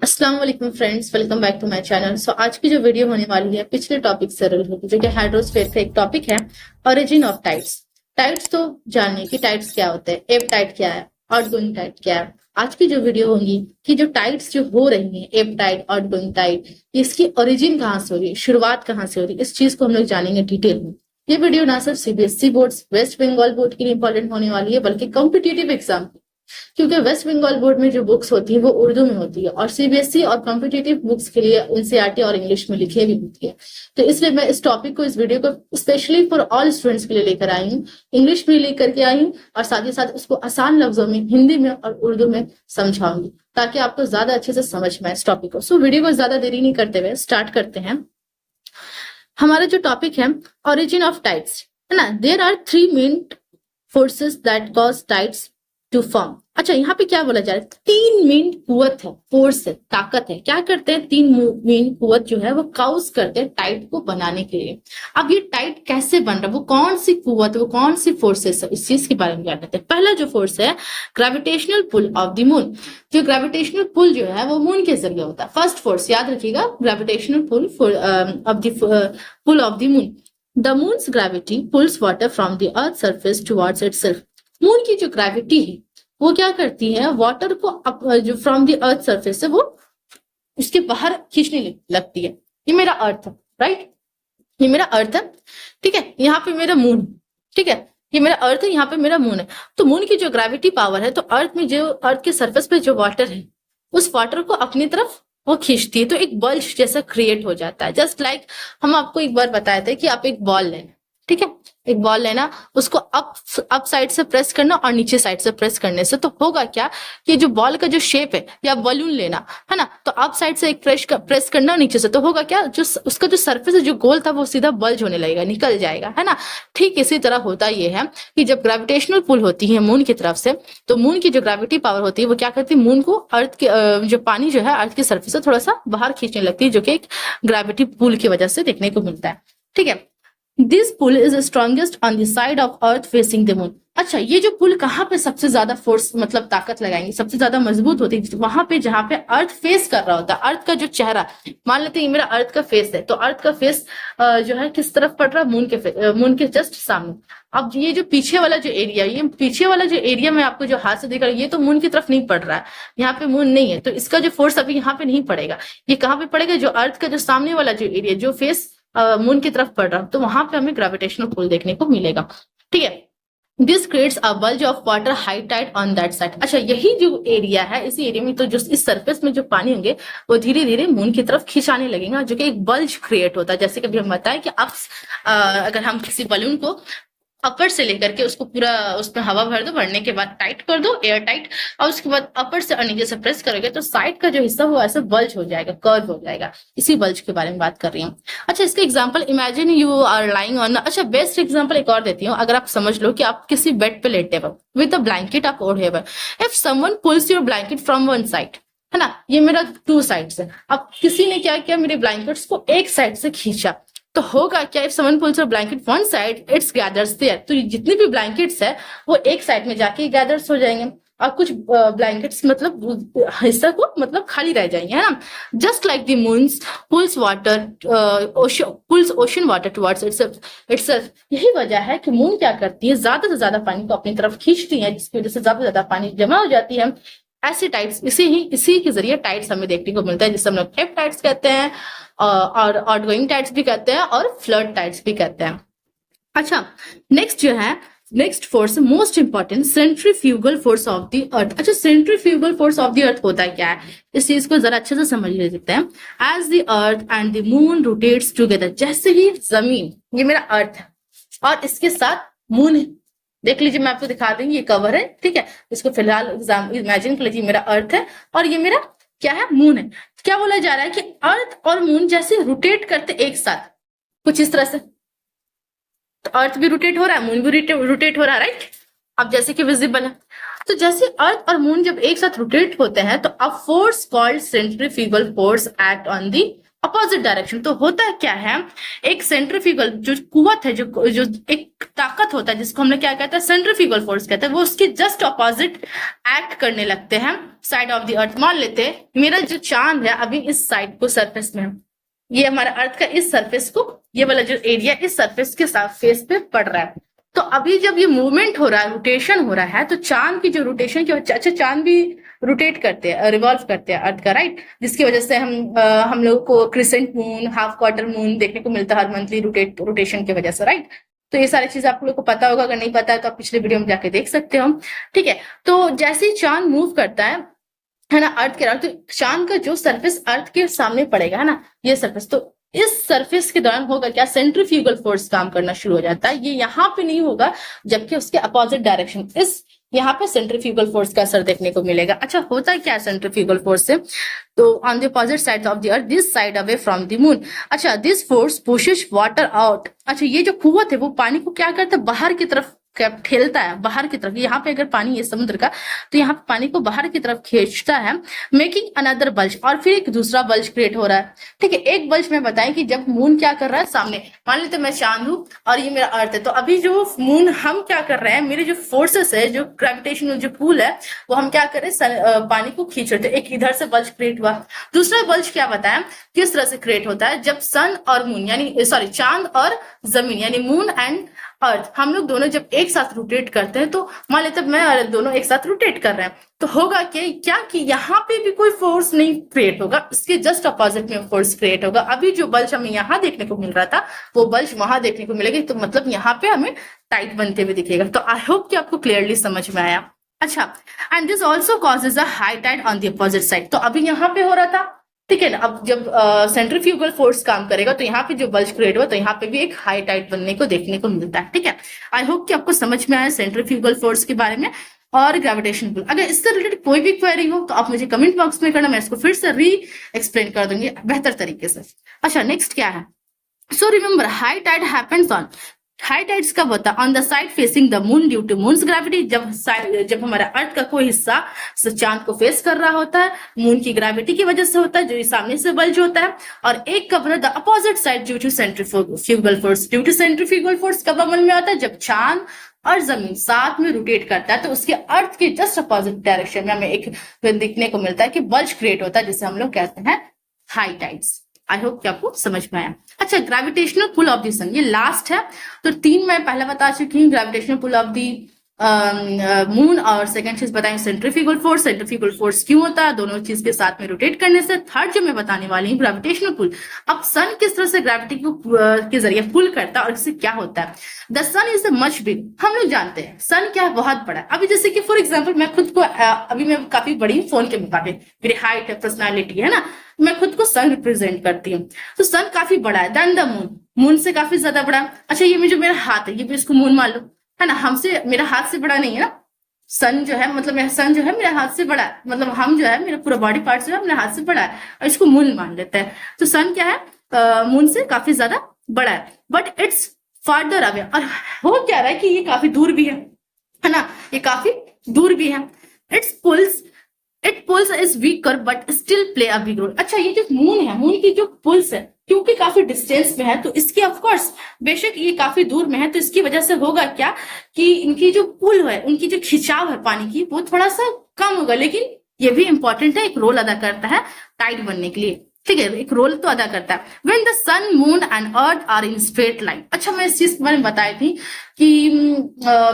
अस्सलाम वालेकुम friends, welcome back to my channel. आज की जो वीडियो होने वाली है पिछले टॉपिक से रिलेटेड होगी, जो कि हाइड्रोस्फीयर का एक टॉपिक है, ओरिजिन ऑफ टाइड्स। टाइड्स तो जानिए कि टाइड्स क्या होते हैं, एब टाइड क्या है, आउटगोइंग टाइड क्या है। आज की जो वीडियो होगी कि जो टाइड्स जो हो रही हैं, एब टाइड, आउटगोइंग टाइड, इसकी ओरिजिन कहाँ से हो रही है, शुरुआत कहाँ से हो रही है, इस चीज को हम लोग जानेंगे डिटेल में। ये वीडियो ना सिर्फ CBSE board, West Bengal board के लिए इंपॉर्टेंट होने वाली है, बल्कि कॉम्पिटेटिव एग्जाम, क्योंकि वेस्ट बंगाल बोर्ड में जो बुक्स होती है वो उर्दू में होती है और सीबीएसई और कॉम्पिटिटिव बुक्स के लिए एनसीईआरटी और इंग्लिश में लिखी भी होती है। तो इसलिए मैं इस टॉपिक को, इस वीडियो को स्पेशली फॉर ऑल स्टूडेंट्स के लिए लेकर आई हूँ। इंग्लिश में लेकर के आई हूँ और साथ ही साथ उसको आसान लफ्जों में हिंदी में और उर्दू में समझाऊंगी, ताकि आपको ज्यादा अच्छे से समझ में आए इस टॉपिक को। वीडियो को ज्यादा देरी नहीं करते हुए स्टार्ट करते हैं। हमारा जो टॉपिक है, ओरिजिन ऑफ टाइड्स, है ना। There are three main forces that cause tides to form. अच्छा, यहाँ पे क्या बोला जा रहा है, तीन मेन कुवत है, फोर्स है, ताकत है। क्या करते हैं, तीन मेन कुवत जो है वो काउज करते हैं टाइड को बनाने के लिए। अब ये टाइड कैसे बन रहा है, वो कौन सी कुवत, वो कौन सी फोर्सेस है, इस चीज के बारे में जान लेते हैं। पहला जो फोर्स है, gravitational pull of the moon. जो ग्रेविटेशनल पुल जो है वो मून के जरिए होता है। फर्स्ट फोर्स याद रखिएगा, gravitational pull of the pull of the moon. The moon's gravity pulls water from the earth surface towards itself. Moon की जो ग्रेविटी है वो क्या करती है, वाटर को जो फ्रॉम द अर्थ सरफेस से वो उसके बाहर खींचने लगती है। ये मेरा अर्थ है, राइट, ये मेरा अर्थ है, ठीक है। यहाँ पे मेरा मून, ठीक है, ये मेरा अर्थ है, यहाँ पे मेरा मून है। तो मून की जो ग्रेविटी पावर है, तो अर्थ में जो, अर्थ के सरफेस पे जो वाटर है, उस वाटर को अपनी तरफ वो खींचती है, तो एक बल्ज जैसा क्रिएट हो जाता है। जस्ट लाइक हम आपको एक बार बताए थे कि आप एक बॉल लेना, ठीक है, एक बॉल लेना, उसको अप साइड से प्रेस करना और नीचे साइड से प्रेस करने से तो होगा क्या, कि जो बॉल का जो शेप है, या बलून लेना है ना, तो अप साइड से एक प्रेस करना, नीचे से तो होगा क्या, जो उसका जो सरफेस है, जो गोल था, वो सीधा बल्ज होने लगेगा, निकल जाएगा, है ना। ठीक इसी तरह होता ये है कि जब ग्रेविटेशनल पुल होती है मून की तरफ से, तो मून की जो ग्रेविटी पावर होती है वो क्या करती है, मून को अर्थ के जो पानी जो है अर्थ की सरफेस से थोड़ा सा बाहर खींचने लगती है, जो कि एक ग्रेविटी पुल की वजह से देखने को मिलता है, ठीक है। This pull is strongest on the side of earth facing the moon. अच्छा, ये जो पुल कहाँ पे सबसे ज्यादा फोर्स, मतलब ताकत लगाएंगे, सबसे ज्यादा मजबूत होती है, वहां पे जहां पे अर्थ फेस कर रहा होता है। अर्थ का जो चेहरा, मान लेते हैं ये मेरा अर्थ का फेस है, तो अर्थ का फेस जो है किस तरफ पड़ रहा है, मून के जस्ट सामने। अब ये जो पीछे वाला जो एरिया, ये पीछे वाला जो एरिया में आपको जो हाथ से दिख रहा है, ये तो मून की तरफ नहीं पड़ रहा है, यहाँ पे मून नहीं है, तो इसका जो फोर्स अभी यहाँ पे नहीं पड़ेगा। ये कहाँ पे पड़ेगा, जो अर्थ का जो सामने वाला जो एरिया, जो फेस मून की तरफ पड़ रहा, तो वहां पे हमें ग्रेविटेशनल पुल देखने को मिलेगा, ठीक है। This creates a bulge of water high tide on that side. अच्छा, यही जो एरिया है, इसी एरिया में तो जो इस सरफेस में जो पानी होंगे वो धीरे धीरे मून की तरफ खिंचाने लगेगा, जो कि एक बल्ज क्रिएट होता है। जैसे कभी हम बताएं कि आप अगर हम किसी बलून को अपर से लेकर के उसको पूरा उसमें हवा भर दो, भरने के बाद टाइट कर दो, एयर टाइट, और उसके बाद अपर से और नीचे से प्रेस करोगे तो साइड का जो हिस्सा वो ऐसे बल्ज हो जाएगा, कर्व हो जाएगा। इसी बल्ज के बारे में बात कर रही हूँ। अच्छा, इसका example, imagine you are lying on, अच्छा बेस्ट एग्जांपल एक और देती हूँ। अगर आप समझ लो कि आप किसी बेड पे लेटे हुए विद अ ब्लैंकेट आप ओढ़े हुए, if someone pulls your blanket from one side, है ना, ये मेरा टू साइड्स है, अब किसी ने क्या किया, मेरे ब्लैंकेट्स को एक साइड से खींचा, तो होगा क्या, if someone pulls your blanket one side it's gathers there, तो जितने भी ब्लैंकेट्स है वो एक साइड में जाके गैदर्स हो जाएंगे, और कुछ ब्लैंकेट्स मतलब हिस्सा को मतलब खाली रह जाएंगे, है ना। Just like the moon's pulls water pulls ocean water towards itself. यही वजह है कि मून क्या करती है, ज्यादा से ज्यादा पानी को अपनी तरफ खींचती है, जिसकी वजह से ज्यादा से ज्यादा पानी जमा हो जाती है। ऐसे टाइड्स, इसी के जरिए टाइड्स हमें देखने को मिलता है, जिसे हम लोग एब टाइड्स कहते हैं, और आउटगोइंग टाइड्स भी कहते हैं, और फ्लड टाइड्स भी कहते हैं। अच्छा, नेक्स्ट जो है, next force most important, centrifugal force of the earth. अच्छा, centrifugal force of the earth होता है क्या है, इस चीज को जरा अच्छे से समझ लेते हैं। As the earth and the moon rotates together, जैसे ही जमीन, ये मेरा अर्थ है और इसके साथ मून है, देख लीजिए मैं आपको दिखा दूंगी, ये कवर है, ठीक है, इसको फिलहाल इमेजिन कर लीजिए, मेरा अर्थ है और ये मेरा क्या है, मून है। क्या बोला जा रहा है कि अर्थ और मून जैसे रोटेट करते एक साथ, कुछ इस तरह से, तो अर्थ भी रोटेट हो रहा है, मून भी रोटेट हो रहा है, राइट। अब जैसे कि विजिबल है, तो जैसे अर्थ और मून जब एक साथ रोटेट होते हैं, तो a force called centrifugal force act on the opposite direction. तो होता क्या है, एक सेंट्रीफ्यूगल जो कुवत है, जो एक ताकत होता है जिसको हम लोग क्या कहते हैं, सेंट्रीफ्यूगल फोर्स कहते हैं, वो उसके जस्ट अपोजिट एक्ट करने लगते हैं साइड ऑफ द अर्थ। मान लेते हैं मेरा जो चांद है अभी इस साइड को सरफेस में है, ये हमारा अर्थ का इस सरफेस को, ये वाला जो एरिया इस सरफेस के साथ फेस पे पड़ रहा है। तो अभी जब ये मूवमेंट हो रहा है, रोटेशन हो रहा है, तो चांद की जो रोटेशन की वजह, अच्छा चांद भी रोटेट करते हैं, रिवॉल्व करते हैं अर्थ का, राइट, जिसकी वजह से हम लोगों को crescent moon, half quarter moon देखने को मिलता है हर मंथली रोटेशन की वजह से, राइट। तो ये सारी चीज आप लोग को पता होगा, अगर नहीं पता है तो आप पिछले वीडियो में जाके देख सकते हो, ठीक है। तो जैसे ही चांद मूव करता है ना अर्थ के अराउंड, तो चांद का जो सरफेस अर्थ के सामने पड़ेगा, है ना, ये सरफेस, तो इस सरफेस के दौरान होगा क्या, सेंट्रीफ्यूगल फोर्स काम करना शुरू हो जाता है। ये यहाँ पे नहीं होगा, जबकि उसके अपोजिट डायरेक्शन इस यहाँ पे सेंट्रीफ्यूगल फोर्स का असर देखने को मिलेगा। अच्छा, होता है क्या सेंट्रीफ्यूगल फोर्स से, तो on the opposite side of the earth, this side away from the moon. अच्छा, this force pushes water out. अच्छा, ये जो कुव्वत है वो पानी को क्या करता है, बाहर की तरफ ठेलता है, बाहर की तरफ। यहाँ पे अगर पानी है समुद्र का, तो यहाँ पे पानी को बाहर की तरफ खींचता है, मेकिंग अनदर बल्ज, और फिर एक दूसरा बल्ज क्रिएट हो रहा है, ठीक है। एक बल्ज में बताएं कि जब मून क्या कर रहा है सामने, मान लेते मैं चांद हूं और ये मेरा अर्थ है, तो अभी जो मून हम क्या कर रहे हैं, मेरे जो फोर्सेस है, जो ग्रेविटेशनल जो पुल है, वो हम क्या कर रहे हैं, पानी को खींच रहे थे। एक इधर से बल्ज क्रिएट हुआ। दूसरा बल्ज क्या बताया, किस तरह से क्रिएट होता है, जब सन और मून यानी सॉरी चांद और जमीन यानी मून एंड अर्थ, हम लोग दोनों जब एक साथ रोटेट करते हैं, तो मान लेते मैं और दोनों एक साथ रोटेट कर रहे हैं, तो होगा क्या कि यहाँ पे भी कोई फोर्स नहीं क्रिएट होगा, इसके जस्ट अपोजिट में फोर्स क्रिएट होगा। अभी जो बल्ज हमें यहाँ देखने को मिल रहा था, वो बल्ज वहां देखने को मिलेगा, तो मतलब यहाँ पे हमें टाइट बनते हुए दिखेगा। तो आई होप कि आपको क्लियरली समझ में आया। अच्छा, and this also causes a high tide on the opposite side. तो अभी यहाँ पे हो रहा था, ठीक है ना, अब जब सेंट्रीफ्यूगल फोर्स काम करेगा तो यहाँ पे जो बल्ज क्रिएट हुआ, तो यहाँ पे भी एक हाई टाइड बनने को देखने को मिलता है, ठीक है। आई होप कि आपको समझ में आया सेंट्रीफ्यूगल फोर्स के बारे में और ग्रेविटेशन पुल। अगर इससे रिलेटेड कोई भी क्वेरी हो तो आप मुझे कमेंट बॉक्स में करना, मैं इसको फिर से री एक्सप्लेन कर दूंगी बेहतर तरीके से। अच्छा, नेक्स्ट क्या है, so remember high tide happens on, high tides कब होता है, on the side facing the moon due to moon's gravity. जब हमारा अर्थ का कोई हिस्सा चांद को फेस कर रहा होता है, मून की ग्रेविटी की वजह से होता है, जो सामने से बल्ज होता है, और एक कब the opposite side due to centrifugal force. Due to centrifugal force कब अमल में आता है, जब चांद और जमीन साथ में रोटेट करता है, तो उसके अर्थ के जस्ट अपोजिट डायरेक्शन में हमें एक दिखने को मिलता है कि बल्ज क्रिएट होता है, जिसे हम लोग कहते हैं हाई टाइड्स। आई होप कि आपको समझ में आया। अच्छा, ग्रेविटेशनल पुल ऑफ द सन, ये लास्ट है। तो 3 मैं पहले बता चुकी हूँ, gravitational pull of the moon, और सेकंड चीज बताएंगे सेंट्रीफ्यूगल फोर्स। सेंट्रीफ्यूगल फोर्स क्यों होता है, दोनों चीज के साथ में रोटेट करने से। थर्ड जो मैं बताने वाली हूँ ग्रेविटेशनल पुल, अब सन किस तरह से ग्रेविटी को के जरिए पुल करता है और इससे क्या होता है। The sun is much big, हम लोग जानते हैं सन क्या है, बहुत बड़ा है। अभी जैसे कि फॉर एग्जाम्पल मैं खुद को अभी मैं काफी बड़ी हूँ फोन के मुकाबले, मेरी हाइट है, पर्सनैलिटी है ना, मैं खुद को सन रिप्रेजेंट करती हूँ। तो सन काफी बड़ा है देन द मून, मून से काफी ज्यादा बड़ा। अच्छा, ये जो मेरा हाथ है, ये भी इसको मून मान लो, है ना, हमसे मेरा हाथ से बड़ा नहीं है ना सन जो है, मतलब मेरा सन जो है मेरे हाथ से बड़ा है, मतलब हम जो है मेरा पूरा बॉडी पार्ट जो है अपने हाथ से बड़ा है, और इसको मून मान लेते हैं। तो सन क्या है, मून से काफी ज्यादा बड़ा है, बट इट्स फार्दर अवे। और हो क्या रहा है कि ये काफी दूर भी है ना, ये काफी दूर भी है। It pulls is weaker but still play a big role. अच्छा, ये जो मून है, मून की जो पुल्स है, क्योंकि काफी डिस्टेंस में है, तो इसकी ऑफकोर्स बेशक ये काफी दूर में है, तो इसकी वजह से होगा क्या कि इनकी जो पुल है, उनकी जो खिंचाव है पानी की, वो थोड़ा सा कम होगा, लेकिन ये भी इंपॉर्टेंट है, एक रोल अदा करता है टाइड बनने के लिए, ठीक है, एक रोल तो अदा करता है। When the sun moon and earth are in straight line. अच्छा, मैं इस चीज के बारे में बताई थी कि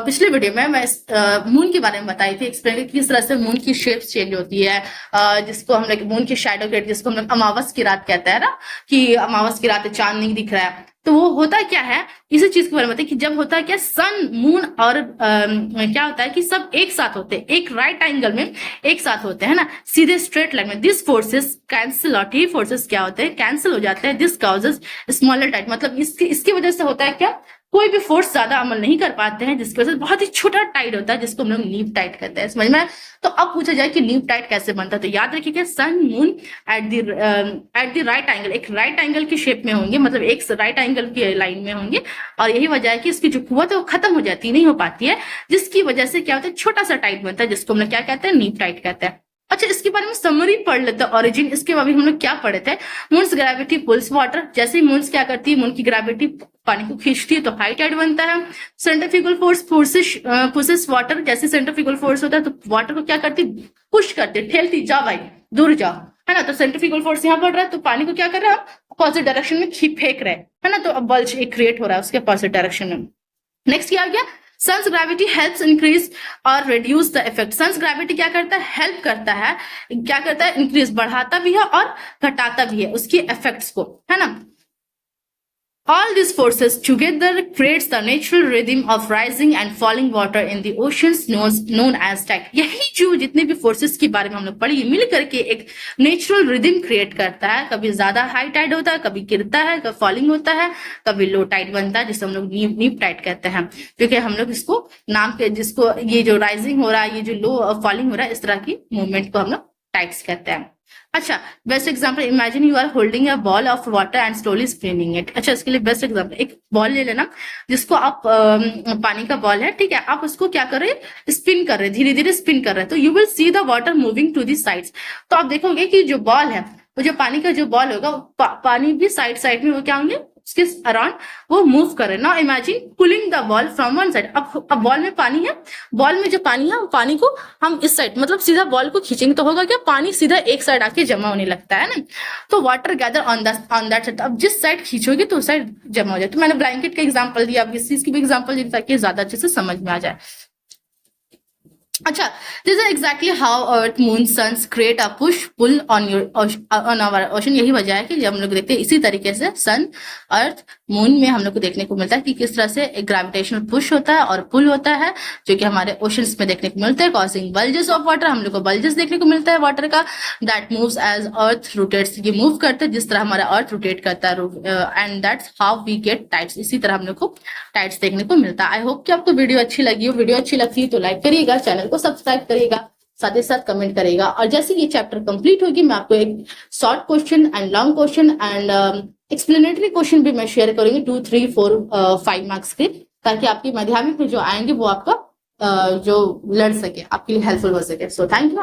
पिछले वीडियो में मैं मून के बारे में बताई थी, एक्सप्लेन किस तरह से मून की शेप चेंज होती है, जिसको हम लोग मून की शैडो क्रिएट, जिसको हम लोग अमावस की रात कहते हैं ना, कि अमावस की रात चांद नहीं दिख रहा है। तो वो होता क्या है, इसी चीज के बारे में बताइए कि जब होता है क्या, सन मून और क्या होता है कि सब एक साथ होते हैं, एक राइट एंगल में एक साथ होते हैं ना, सीधे स्ट्रेट लाइन में। दिस फोर्सेस कैंसिल आउट, ये फोर्सेस क्या होते हैं, कैंसिल हो जाते हैं। दिस काउजेस स्मॉलर टाइड, मतलब इसकी वजह से होता है क्या, कोई भी फोर्स ज्यादा अमल नहीं कर पाते हैं, जिसकी वजह से बहुत ही छोटा टाइड होता है, जिसको हम लोग लीप टाइड कहते हैं। समझ में? तो अब पूछा जाए कि लीप टाइड कैसे बनता है, तो याद रखिएगा sun moon at the right angle, एक राइट एंगल की शेप में होंगे, मतलब एक राइट एंगल की लाइन में होंगे, और यही वजह है कि इसकी जो कुव्वत है वो खत्म हो जाती, नहीं हो पाती है, जिसकी वजह से क्या होता है, छोटा सा टाइड बनता है, जिसको हम लोग क्या कहते हैं, लीप टाइड कहते हैं। अच्छा, इसके बारे में समरी पढ़ लेते हैं। ओरिजिन, इसके अभी हम लोग क्या पढ़े थे? मून्स ग्रेविटी पुल्स वाटर, जैसे ही मून्स क्या करती है, मून की ग्रेविटी पानी को खींचती है तो हाई टाइड बनता है। सेंट्रीफ्यूगल फोर्स पुशेस वाटर, जैसे सेंट्रीफ्यूगल फोर्स होता है तो वाटर को क्या करती, पुश करती, ठेलती, जा भाई दूर जाओ, है ना। तो सेंट्रीफ्यूगल फोर्स यहाँ बढ़ रहा है तो पानी को क्या कर रहा है, अपोजिट डायरेक्शन में फेंक रहे हैं, है ना। तो अब बल्ज एक क्रिएट हो रहा है उसके अपोजिट डायरेक्शन में। नेक्स्ट क्या आ गया, सन्स ग्रेविटी हेल्प्स इंक्रीज और reduce the effect. Sun's gravity क्या करता है, हेल्प करता है, क्या करता है, इंक्रीज, बढ़ाता भी है और घटाता भी है उसकी इफेक्ट्स को, है ना। All these forces together creates the natural rhythm of rising and falling water in the oceans known as tide. यही जो जितने भी फोर्सेस के बारे में हम लोग पढ़ी मिल करके एक नेचुरल रिदम क्रिएट करता है। कभी ज्यादा हाई टाइड होता है, कभी गिरता है, कभी फॉलिंग होता है, कभी लो टाइड बनता है, जिसे हम लोग नीप टाइड कहते हैं। क्योंकि हम लोग इसको नाम के, जिसको ये जो राइजिंग हो रहा है, ये जो लो फॉलिंग हो रहा है, इस तरह की मूवमेंट को हम लोग टाइड्स कहते हैं। अच्छा, best example, imagine you are holding a ball of water and slowly spinning it. अच्छा, इसके लिए बेस्ट एग्जांपल, एक बॉल ले लेना जिसको आप पानी का बॉल है, ठीक है, आप उसको क्या कर रहे हैं, स्पिन कर रहे हैं, धीरे धीरे स्पिन कर रहे हैं, तो you will see the water moving to the sides. तो आप देखोगे कि जो बॉल है, वो जो पानी का जो बॉल होगा, पानी भी साइड साइड में वो क्या होंगे, उसके अराउंड वो मूव कर रहे हैं। Now imagine pulling the ball from one side. अब बॉल में पानी है, बॉल में जो पानी है, पानी को हम इस साइड, मतलब सीधा बॉल को खींचेंगे तो होगा क्या, पानी सीधा एक साइड आके जमा होने लगता है ना। तो water gather on that side. अब जिस साइड खींचोगे तो उस साइड जमा हो जाए। तो मैंने ब्लैंकेट का एग्जाम्पल दिया, अब इस चीज की भी एग्जाम्पल दी ताकि ज्यादा अच्छे से समझ में आ जाए। अच्छा, this is exactly how earth moon suns create a push pull on our ocean. यही वजह है कि जब हम लोग देखते हैं इसी तरीके से सन, अर्थ, मून में हम लोग को देखने को मिलता है कि किस तरह से एक ग्रेविटेशनल पुश होता है और पुल होता है, जो कि हमारे ओशंस में देखने को मिलता है, कॉजिंग बल्जेस ऑफ वाटर। हम लोग को बल्जेस देखने को मिलता है वाटर का, that moves as earth rotates, ये मूव करते हैं जिस तरह हमारा अर्थ रोटेट करता है, and that's how we get tides. इसी तरह हम लोग को टाइड्स देखने को मिलता है। आई होप कि आपको वीडियो अच्छी लगी हो। वीडियो अच्छी लगती है तो लाइक करिएगा, चैनल को सब्सक्राइब करिएगा, साथ ही साथ कमेंट करेगा। और जैसे ये चैप्टर कंप्लीट होगी, मैं आपको एक short question and long question and explanatory question भी मैं शेयर करूंगी 2, 3, 4, 5 मार्क्स के, ताकि आपकी माध्यमिक में जो आएंगे वो आपका जो लड़ सके, आपके लिए हेल्पफुल हो सके। So thank you.